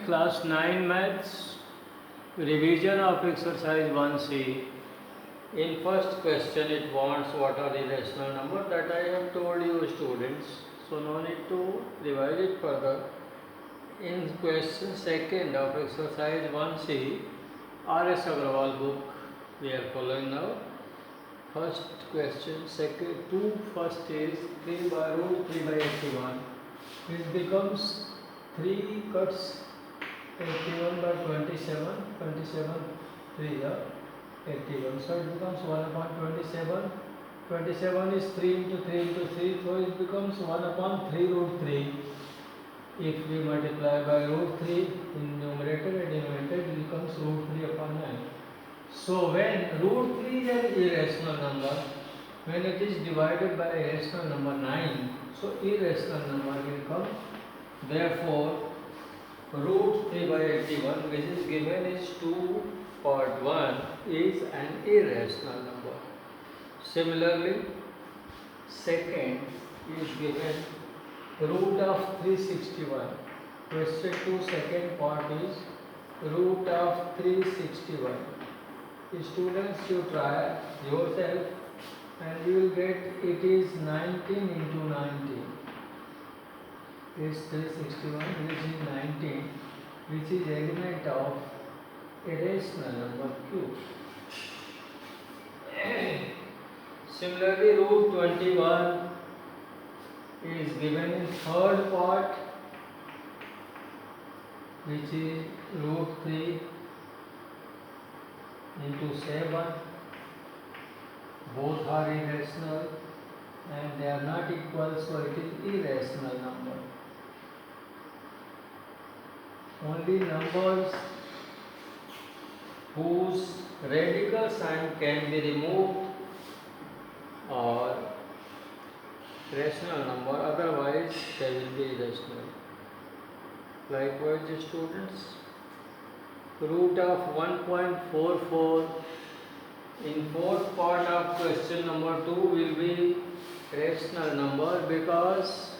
Class 9 Maths, revision of exercise 1C. In first question it wants what are the rational numbers that I have told you students. So no need to revise it further. In question second of exercise 1C, R.S. Agrawal book, we are following now. First question, second, first is 3 by root 3 by 81. It becomes 3 cuts 81 by 27, 3 is 81. So it becomes 1 upon 27. 27 is 3 into 3 into 3, so it becomes 1 upon 3 root 3. If we multiply by root 3 in numerator and denominator, it becomes root 3 upon 9. So when root 3 is an irrational number, when it is divided by a rational number 9, so irrational number will come. Therefore, root 3 by 81 which is given is 2 part 1 is an irrational number. Similarly, second is given root of 361. Question 2 second part is root of 361. Students, you try yourself and you will get it is 19 into 19 is 361, which is 19, which is element of a rational number q. Similarly, root 21 is given in third part, which is root 3 into 7. Both are irrational and they are not equal, so it is irrational number. Only numbers whose radical sign can be removed are rational number, otherwise they will be irrational. Likewise, students, root of 1.44 in fourth part of question number 2 will be rational number because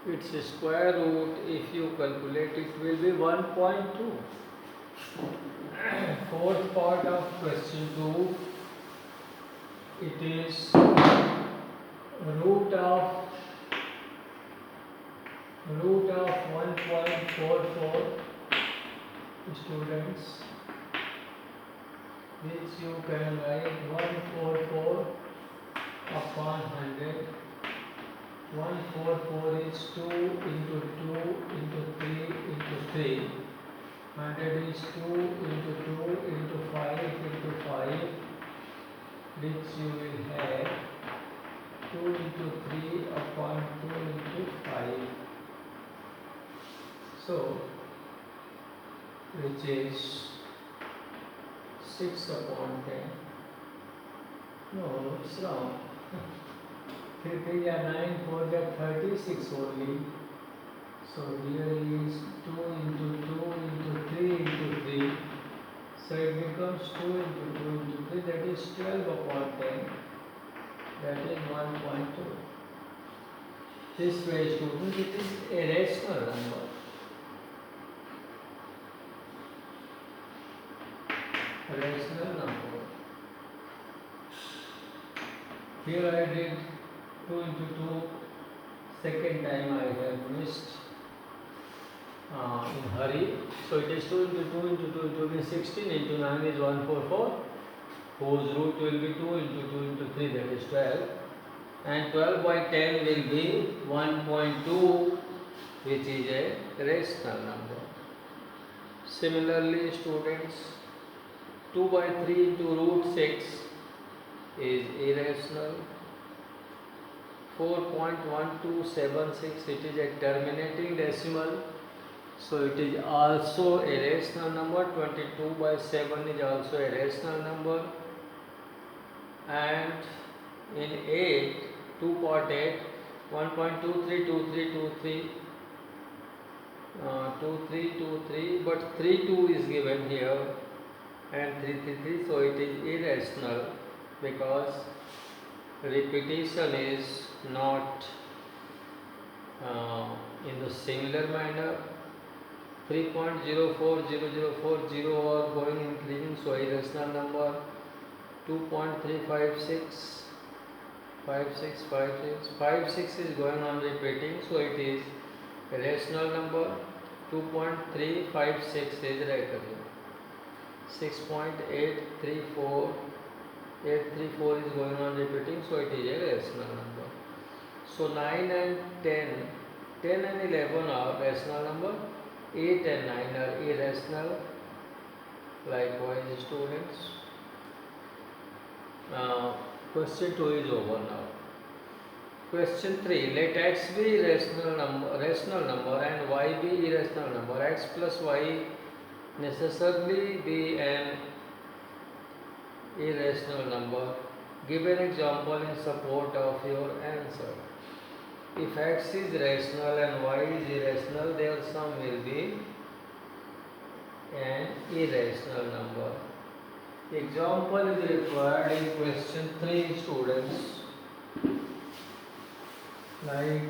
its square root, if you calculate, it will be 1.2. Fourth part of question 2, it is root of 1.44 students, which you can write 144 upon 100. 144 is 2 into 2 into 3 into 3. 100 is 2 into 2 into 5 into 5, which you will have 2 into 3 upon 2 into 5. So, which is 6 upon 10. No, it's wrong. 3 3 are 9, 4 are 36 only. So here is 2 into 2 into 3 into 3. So it becomes 2 into 2 into 3, that is 12 upon 10. That is 1.2. This way, students, it is a rational number. Rational number. Here I did 2 into 2, second time I have missed in hurry. So it is 2 into 2 into 2 into 2 16 into 9 is 144, whose root will be 2 into 2 into 3, that is 12. And 12 by 10 will be 1.2, which is a rational number. Similarly, students, 2 by 3 into root 6 is irrational. 4.1276, it is a terminating decimal, so it is also a rational number. 22 by 7 is also a rational number. And in 8, 2 part 8, 1.232323 2323, but 32 is given here and 333, so it is irrational because repetition is not in the similar manner. 3.04040 or going increasing, so irrational number. 2.356, 56 is going on repeating, so it is a rational number. 2.356 is recurring. 6.834 is going on repeating, so it is a rational number. So 9 and 10, 10 and 11 are rational number, 8 and 9 are irrational. Likewise, students. Question 2 is over now. Question 3. Let x be rational number and y be irrational number. X plus y necessarily be an irrational number. Give an example in support of your answer. If x is rational and y is irrational, their sum will be an irrational number. Example is required in question 3, students. Like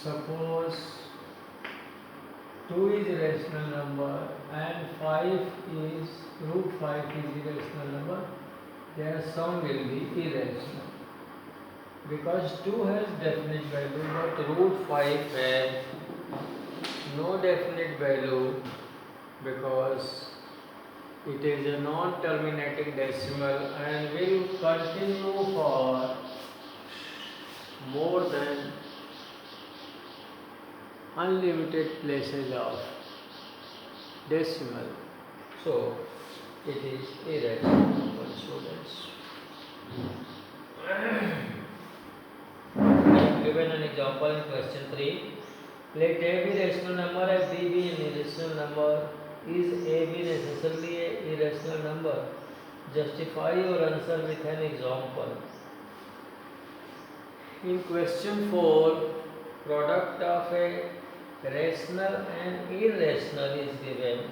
suppose 2 is rational number and 5 is root 5 is irrational number, their sum will be irrational. Because 2 has definite value but root 5 has no definite value because it is a non-terminating decimal and will continue for more than unlimited places of decimal. So it is irrational, students. Given an example in question 3. Let A be rational number and B be an irrational number. Is A B necessarily an irrational number? Justify your answer with an example. In question 4, product of a rational and irrational is given,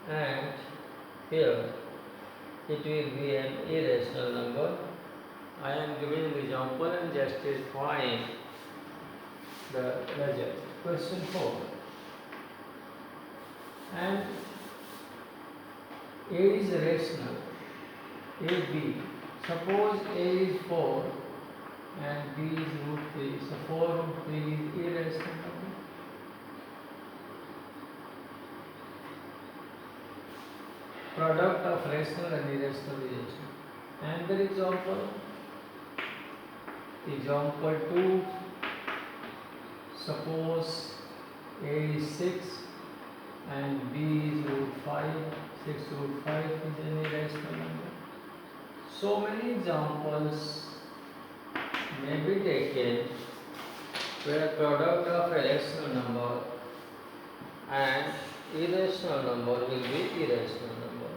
and here it will be an irrational number. I am giving an example and justifying the result. Question 4. And A is rational, A B. Suppose A is 4 and B is root 3. So 4 root 3 is irrational number. Product of rational and irrational is. Another example. Example 2. Suppose A is 6 and B is root 5. 6 root 5 is an irrational number. So many examples may be taken where product of a rational number and irrational number will be irrational number.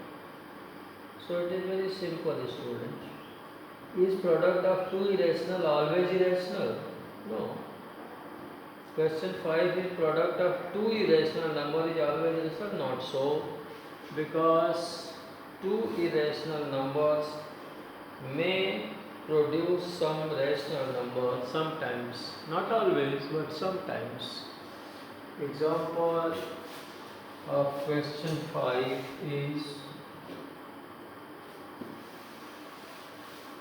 So it is very simple, students. Is product of two irrational always irrational? No. Question 5 is product of two irrational number is always irrational? Not so, because two irrational numbers may produce some rational number sometimes, not always but sometimes. Example of question 5 is,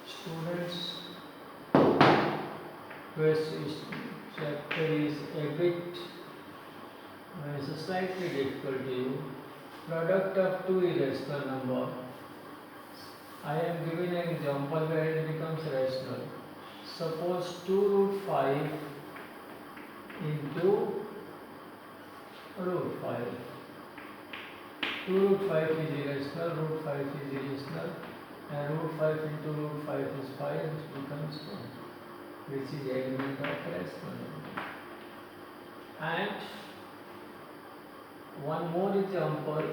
students, question chapter is a bit slightly difficult to you. Product of two irrational number. I am giving an example where it becomes rational. Suppose 2 root 5 into root 5. 2 root 5 is irrational, root 5 is irrational, and root 5 into root 5 is 5, which becomes 1, which is element of rational number. And one more example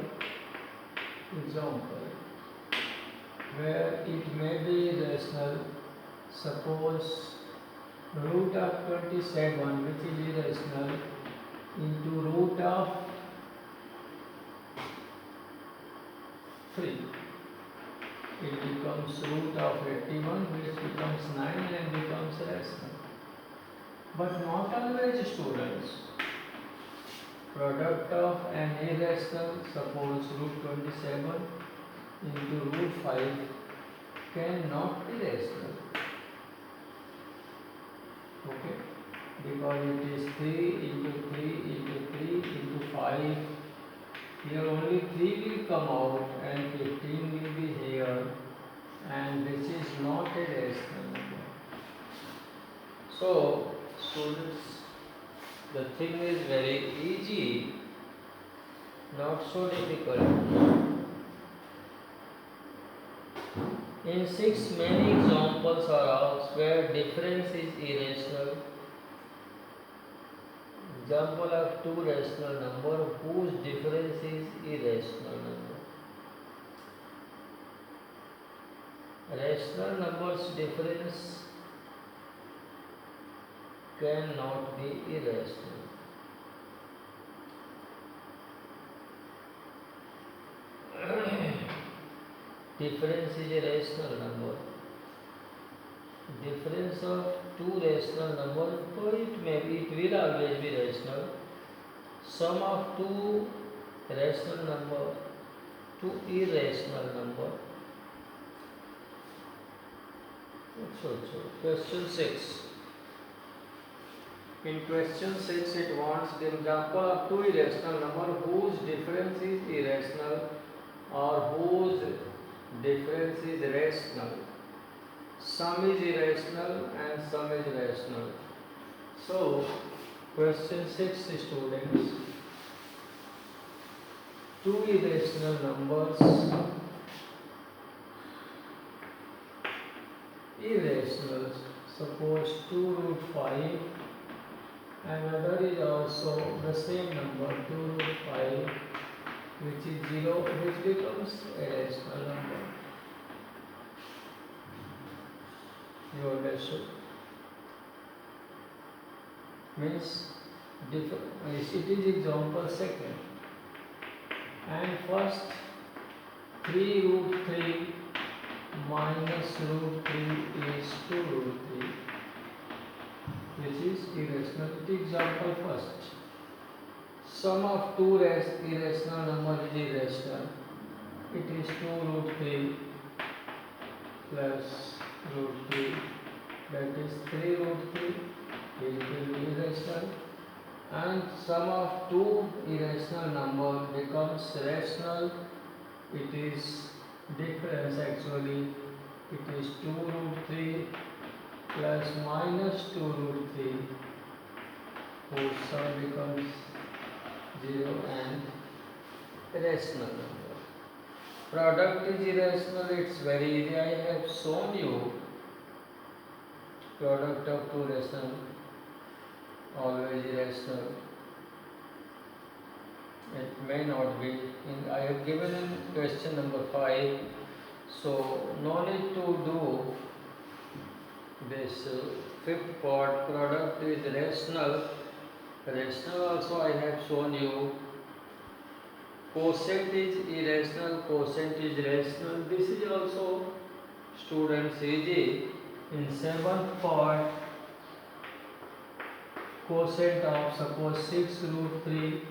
where it may be rational. Suppose root of 27, which is irrational, into root of 3. It becomes root of 81, which becomes 9 and becomes rational. But not always, students. Product of an irrational, suppose root 27 into root 5 cannot be rational. Okay, because it is 3 into 3 into 3 into 5. Here only 3 will come out and 15 will be here, and this is not a rational number. So, students, the thing is very easy, not so difficult. In 6, many examples are asked where difference is irrational. Example of two rational number whose difference is irrational number. Rational numbers difference cannot be irrational. Difference is a rational number. Difference of two rational numbers, so it will always be rational. Sum of two rational number, two irrational number. Question 6. In question 6, it wants the example of two irrational number whose difference is irrational or whose difference is rational. Sum is irrational and sum is rational. So, question 6, students. Two irrational numbers, irrational, suppose 2 root 5, and another is also the same number 2 root 5, which is 0, which becomes a rational number. You understood? Means it is example second. And first 3 root 3 minus root 3 is 2 root 3, which is irrational. Example first. Sum of two irrational numbers is irrational. It is 2 root 3 plus root 3, that is 3 root 3, it will be irrational. And sum of two irrational numbers becomes rational. It is difference actually. It is 2 root 3 plus minus 2 root 3, whose sum becomes 0 and rational number. Product is irrational, it's very easy. I have shown you product of two rational, always irrational. It may not be. I have given in question number 5, so no need to do this fifth part. Product is rational. Rational also I have shown you. Quotient is irrational, quotient is rational. This is also, students, easy. In 7th part, quotient of suppose 6 root 3,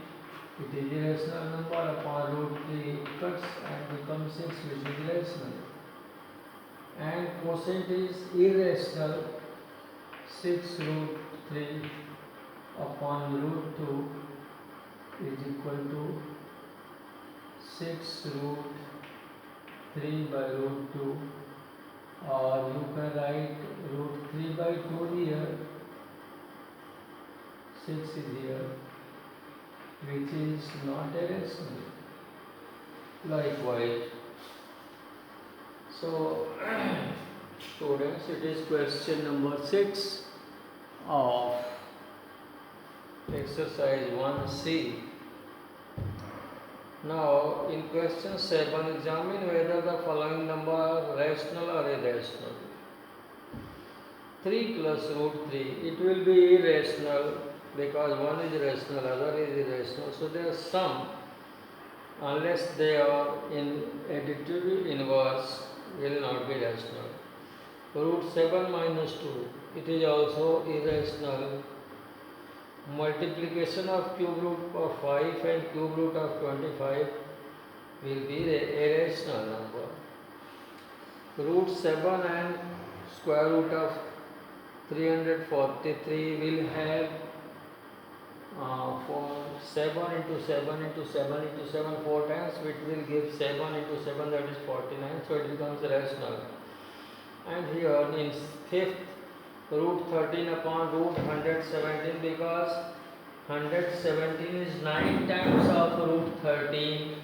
it is irrational number, upon root 3 it cuts and becomes 6, which is rational. And quotient is irrational, 6 root 3 upon root 2 is equal to 6 root 3 by root 2, or you can write root 3 by 2 here, 6 is here, which is not a rational. Likewise. So, students, it is question number 6 of exercise 1C. Now, in question 7, examine whether the following number are rational or irrational. 3 plus root 3, it will be irrational because one is rational, other is irrational. So, their sum, unless they are in additive inverse, will not be rational. Root 7 minus 2, it is also irrational. multiplication of cube root of 5 and cube root of 25 will be a rational number. Root 7 and square root of 343 will have for 7 into 7 into 7 into 7 4 times, which will give 7 into 7, that is 49, so it becomes rational. And here in fifth, root 13 upon root 117, because 117 is 9 times of root 13,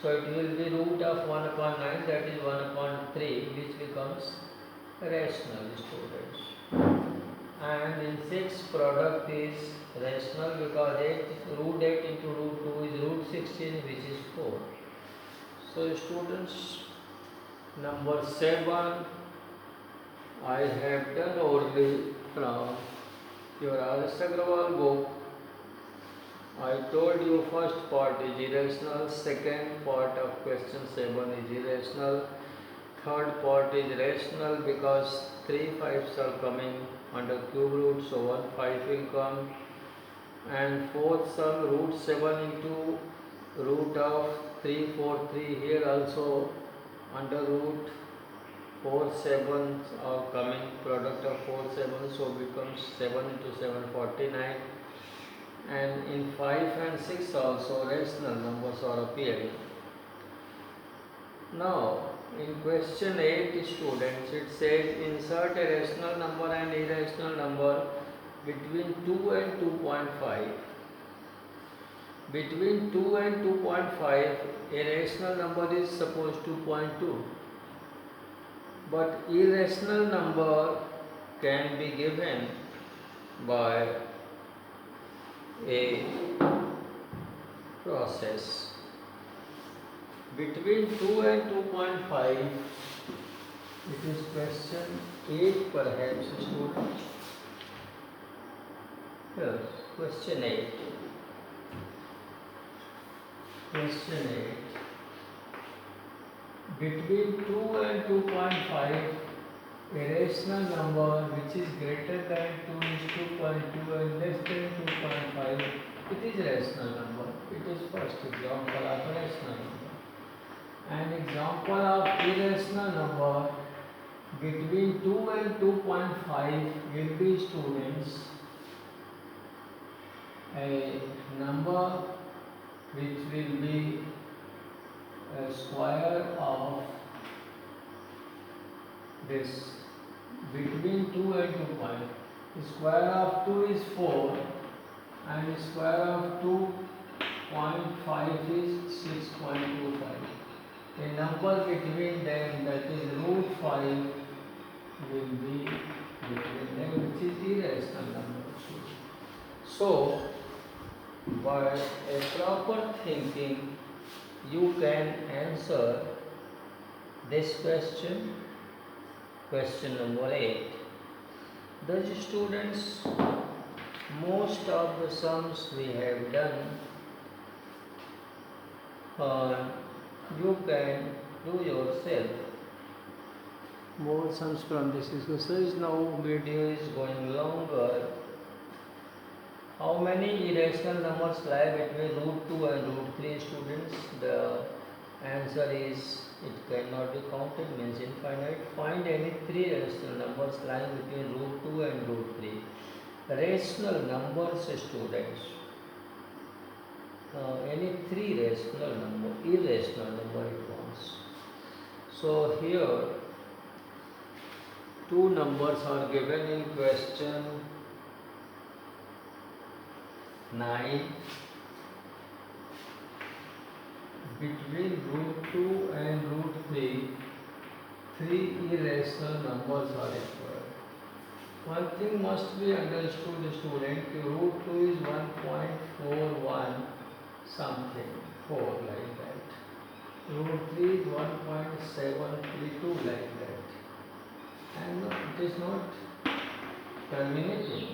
so it will be root of 1 upon 9, that is 1 upon 3, which becomes rational, students. And in 6, product is rational because root 8 into root 2 is root 16, which is 4. So students, number 7 I have done only from your Adarsh Agrawal book. I told you first part is irrational, second part of question 7 is irrational, third part is rational because 3 5s are coming under cube root, so 1 5 will come, and fourth sum root 7 into root of 343, here also under root 4 7s are coming, product of 4 7, so becomes 7 into 7 49, and in 5 and 6 also rational numbers are appearing. Now in question 8, students, it says insert a rational number and irrational number between 2 and 2.5. Between 2 and 2.5, a rational number is suppose 2.2. But irrational number can be given by a process. Between 2 and 2.5, it is question 8 perhaps, students. Yes, question 8. Question 8. Between 2 and 2.5, a rational number which is greater than 2 is 2.2 and less than 2.5, it is rational number. It is first example of a rational number. An example of irrational number between 2 and 2.5 will be, students, a number which will be a square of this between 2 and 2.5. The square of 2 is 4 and the square of 2.5 is 6.25. A number between them, that is root 5, will be between them, which is irrational number. So by a proper thinking, you can answer this question, question number 8. Thus students, most of the sums we have done, you can do yourself. More sums from this exercise. Now video is going longer. How many irrational numbers lie between root 2 and root 3, students? The answer is it cannot be counted, means infinite. Find any 3 rational numbers lying between root 2 and root 3. Rational numbers, students. Any 3 rational number, irrational number it wants. So here 2 numbers are given in question 9. Between root 2 and root 3, 3 irrational numbers are required. One thing must be understood, student, root 2 is 1.41 something, 4 like that. Root 3 is 1.732 like that. And it is not terminating.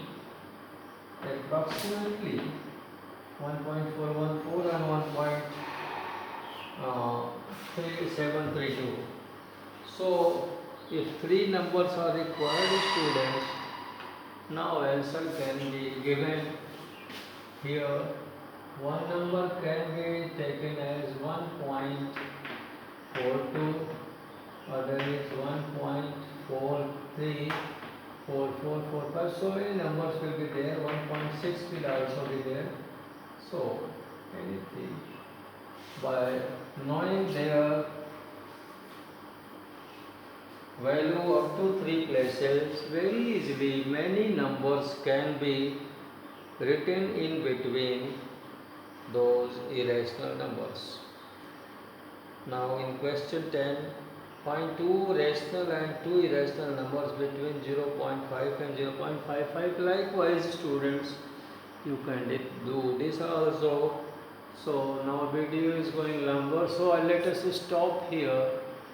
Approximately 1.414 and 1.3732. So if 3 numbers are required, students, now answer can be given Here one number can be taken as 1.42, other is 1.434445. So many numbers will be there. 1.6 will also be there. So anything by knowing their value up to 3 places, very easily many numbers can be written in between those irrational numbers. Now in question 10, find two rational and two irrational numbers between 0.5 and 0.55. Likewise students, you can do this also. So now video is going longer, so let us stop here.